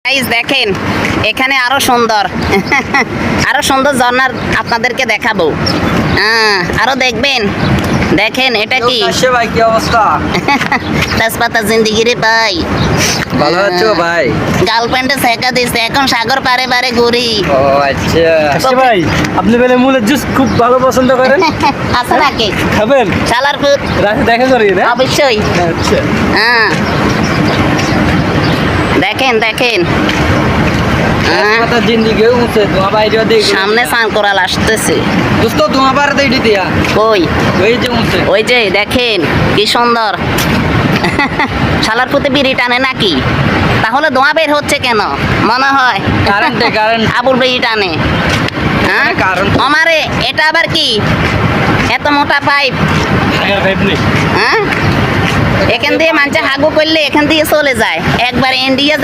Guys দেখেন এখানে আরো সুন্দর আরো সুন্দর ঝর্ণার আপনাদেরকে দেখাবো। আরো দেখবেন, দেখেন এটা কি ভাই, কি অবস্থা? তেজপাতা জিন্দিগি রে ভাই। ভালো আছো ভাই? গার্লফ্রেন্ডে শেখা দিছে, এখন সাগর পারে পারে ঘুরি। ও আচ্ছা ভাই, আপনি বলে মুলের জুস খুব ভালো পছন্দ করেন। আছে নাকি খাবেন? শালার ফুট? রাতে দেখা করি না? অবশ্যই। আচ্ছা, দেখেন দেখেন কথা জিন্দিগি উঠছে তোমার বাইরে দেখ সামনে স্নান করাল আসতেছে। দোস্ত তোমার বাইরে দেখ দিয়া কই ওই যে উঠছে ওই যে দেখেন কি সুন্দর। শালার ফুতে বিড়ি টানে নাকি? তাহলে ধোঁয়া বের হচ্ছে কেন? মনে হয় কারেন্ট আবুল বিড়ি টানে। কারণ আমারে এটা আবার কি এত মোটা পাইপ? এখান দিয়ে মানুষ হাগু করলে এখান দিয়ে চলে যায়, একবার ইন্ডিয়া যায়।